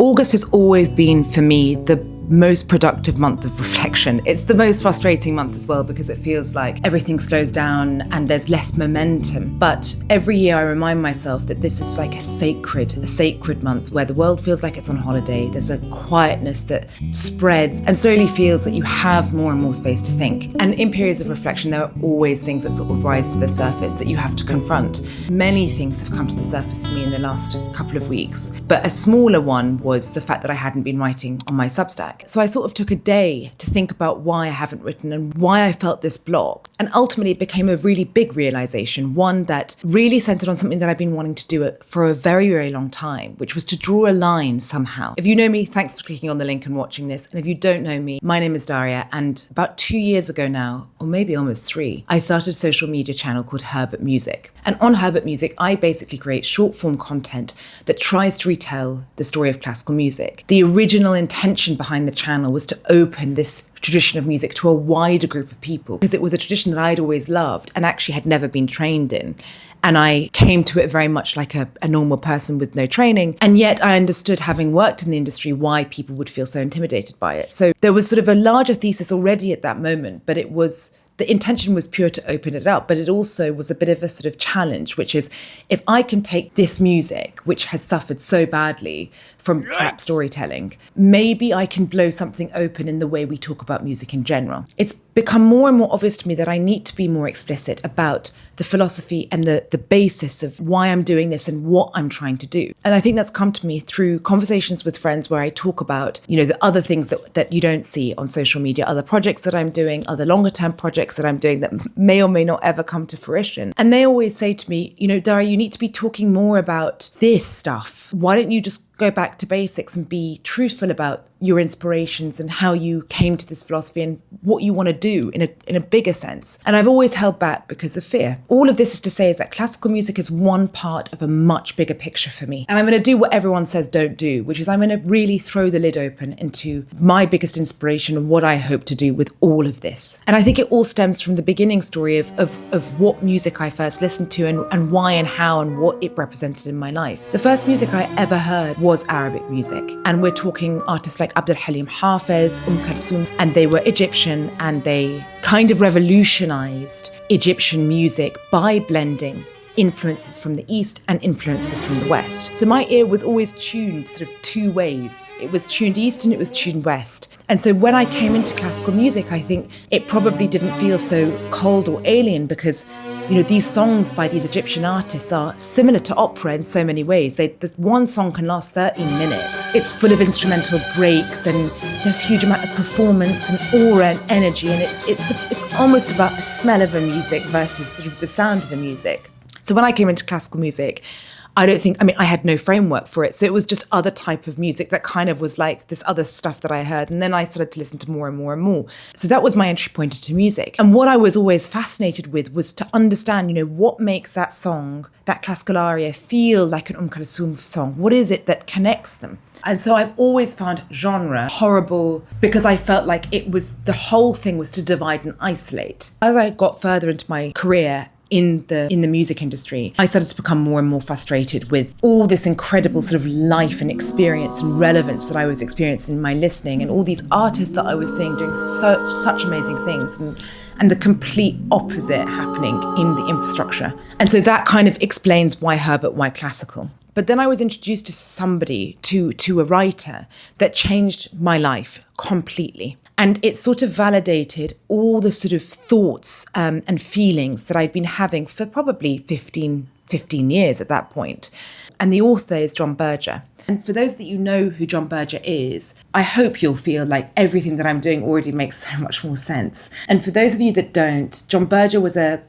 August has always been, for me, the most productive month of reflection. It's the most frustrating month as well because it feels like everything slows down and there's less momentum. But every year I remind myself that this is like a sacred month where the world feels like it's on holiday. There's a quietness that spreads and slowly feels that you have more and more space to think. And in periods of reflection, there are always things that sort of rise to the surface that you have to confront. Many things have come to the surface for me in the last couple of weeks, but a smaller one was the fact that I hadn't been writing on my Substack. So I sort of took a day to think about why I haven't written and why I felt this block. And ultimately it became a really big realization, one that really centered on something that I've been wanting to do for a very, very long time, which was to draw a line somehow. If you know me, thanks for clicking on the link and watching this. And if you don't know me, my name is Daria. And about 2 years ago now, or maybe almost 3, I started a social media channel called Herbert Music. And on Herbert Music, I basically create short form content that tries to retell the story of classical music. The original intention behind the channel was to open this tradition of music to a wider group of people because it was a tradition that I'd always loved and actually had never been trained in. And I came to it very much like a normal person with no training. And yet I understood, having worked in the industry, why people would feel so intimidated by it. So there was sort of a larger thesis already at that moment, but the intention was pure to open it up, but it also was a bit of a sort of challenge, which is if I can take this music, which has suffered so badly from crap storytelling, maybe I can blow something open in the way we talk about music in general. It's become more and more obvious to me that I need to be more explicit about the philosophy and the basis of why I'm doing this and what I'm trying to do. And I think that's come to me through conversations with friends where I talk about, the other things that you don't see on social media, other projects that I'm doing, other longer term projects that I'm doing that may or may not ever come to fruition. And they always say to me, Daria, you need to be talking more about this stuff. Why don't you just go back to basics and be truthful about your inspirations and how you came to this philosophy and what you want to do in a bigger sense. And I've always held back because of fear. All of this is to say is that classical music is one part of a much bigger picture for me. And I'm going to do what everyone says don't do, which is I'm going to really throw the lid open into my biggest inspiration and what I hope to do with all of this. And I think it all stems from the beginning story of what music I first listened to and why and how and what it represented in my life. The first music I ever heard was Arabic music. And we're talking artists like Abdel, Halim, Hafez, Kulthum, and they were Egyptian and they kind of revolutionized Egyptian music by blending influences from the East and influences from the West. So my ear was always tuned sort of two ways. It was tuned East and it was tuned West. And so when I came into classical music, I think it probably didn't feel so cold or alien because these songs by these Egyptian artists are similar to opera in so many ways. This one song can last 13 minutes. It's full of instrumental breaks and there's a huge amount of performance and aura and energy. And it's almost about the smell of the music versus sort of the sound of the music. So when I came into classical music, I had no framework for it. So it was just other type of music that kind of was like this other stuff that I heard. And then I started to listen to more and more and more. So that was my entry point into music. And what I was always fascinated with was to understand, what makes that song, that classical aria, feel like an Kulthum song? What is it that connects them? And so I've always found genre horrible because I felt like the whole thing was to divide and isolate. As I got further into my career, in the music industry, I started to become more and more frustrated with all this incredible sort of life and experience and relevance that I was experiencing in my listening and all these artists that I was seeing doing such amazing things and the complete opposite happening in the infrastructure. And so that kind of explains why Herbert, why classical. But then I was introduced to somebody, to a writer that changed my life completely. And it sort of validated all the sort of thoughts and feelings that I'd been having for probably 15 years at that point. And the author is John Berger. And for those that know who John Berger is, I hope you'll feel like everything that I'm doing already makes so much more sense. And for those of you that don't, John Berger was a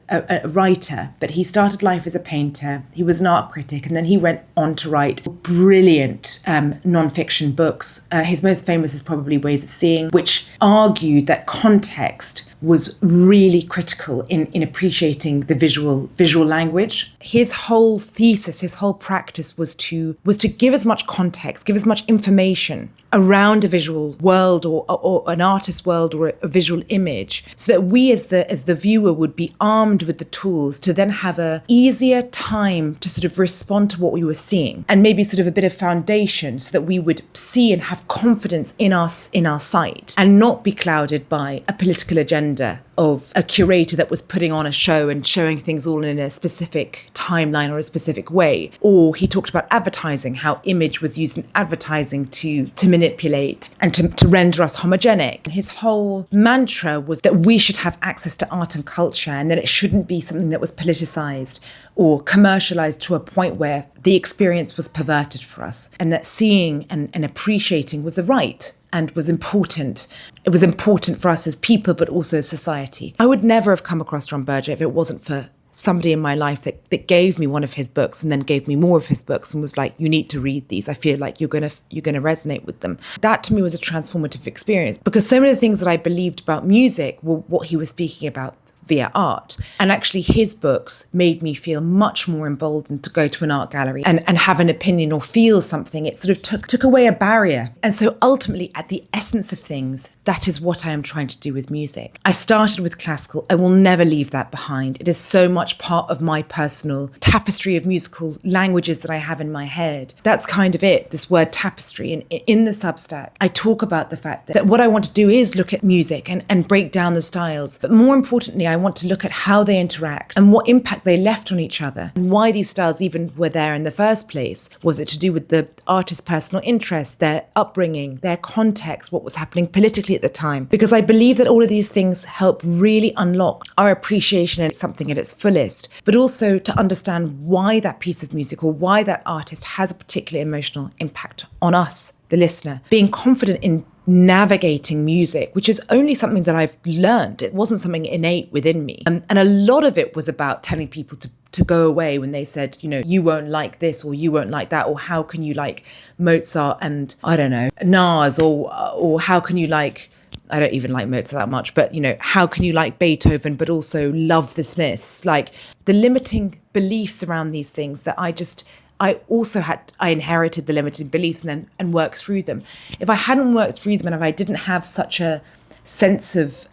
writer, but he started life as a painter. He was an art critic, and then he went on to write brilliant non-fiction books. His most famous is probably Ways of Seeing, which argued that context was really critical in appreciating the visual language. His whole thesis, his whole practice was to give as much much context, give as much information around a visual world or an artist's world or a visual image, so that we as the viewer would be armed with the tools to then have a easier time to sort of respond to what we were seeing, and maybe sort of a bit of foundation so that we would see and have confidence in us, in our sight, and not be clouded by a political agenda of a curator that was putting on a show and showing things all in a specific timeline or a specific way. Or he talked about advertising, how image was used in advertising to manipulate and to render us homogenic. His whole mantra was that we should have access to art and culture, and that it shouldn't be something that was politicized or commercialized to a point where the experience was perverted for us, and that seeing and appreciating was a right and was important. It was important for us as people, but also as society. I would never have come across John Berger if it wasn't for somebody in my life that gave me one of his books and then gave me more of his books and was like, you need to read these. I feel like you're gonna resonate with them. That to me was a transformative experience, because so many of the things that I believed about music were what he was speaking about via art. And actually his books made me feel much more emboldened to go to an art gallery and have an opinion or feel something. It sort of took away a barrier. And so ultimately, at the essence of things, that is what I am trying to do with music. I started with classical. I will never leave that behind. It is so much part of my personal tapestry of musical languages that I have in my head. That's kind of it, this word tapestry. And in the Substack, I talk about the fact that what I want to do is look at music and break down the styles. But more importantly, I want to look at how they interact and what impact they left on each other and why these styles even were there in the first place. Was it to do with the artist's personal interests, their upbringing, their context, what was happening politically at the time? Because I believe that all of these things help really unlock our appreciation of something at its fullest, but also to understand why that piece of music or why that artist has a particular emotional impact on us, the listener. Being confident in navigating music, which is only something that I've learned. It wasn't something innate within me. And a lot of it was about telling people to go away when they said, you know, you won't like this or you won't like that, or how can you like Mozart and, I don't know, Nas, or how can you like, I don't even like Mozart that much, but, you know, how can you like Beethoven but also love the Smiths? Like the limiting beliefs around these things that I inherited the limited beliefs and worked through them. If I hadn't worked through them and if I didn't have such a sense of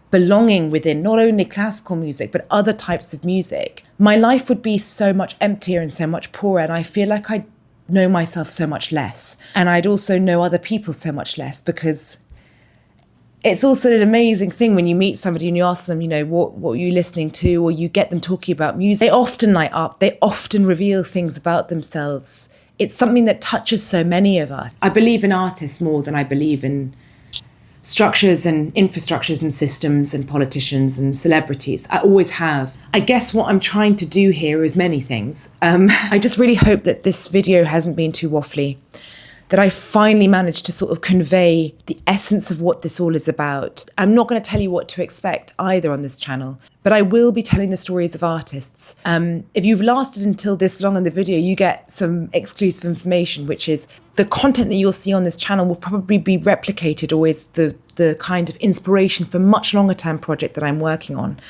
belonging within not only classical music, but other types of music, my life would be so much emptier and so much poorer. And I feel like I know myself so much less. And I'd also know other people so much less, because it's also an amazing thing when you meet somebody and you ask them, you know, what are you listening to? Or you get them talking about music. They often light up. They often reveal things about themselves. It's something that touches so many of us. I believe in artists more than I believe in structures and infrastructures and systems and politicians and celebrities. I always have. I guess what I'm trying to do here is many things. I just really hope that this video hasn't been too waffly, that I finally managed to sort of convey the essence of what this all is about. I'm not going to tell you what to expect either on this channel, but I will be telling the stories of artists. If you've lasted until this long in the video, you get some exclusive information, which is the content that you'll see on this channel will probably be replicated, or is the kind of inspiration for much longer term project that I'm working on.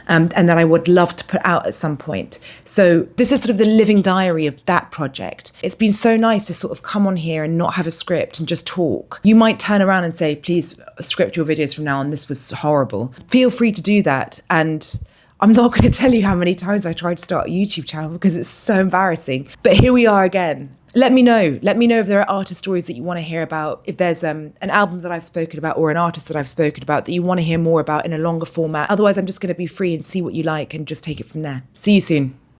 And that I would love to put out at some point. So this is sort of the living diary of that project. It's been so nice to sort of come on here and not have a script and just talk. You might turn around and say, please script your videos from now on, this was horrible. Feel free to do that. And I'm not going to tell you how many times I tried to start a YouTube channel because it's so embarrassing. But here we are again. Let me know if there are artist stories that you want to hear about, if there's an album that I've spoken about or an artist that I've spoken about that you want to hear more about in a longer format. Otherwise, I'm just going to be free and see what you like and just take it from there. See you soon.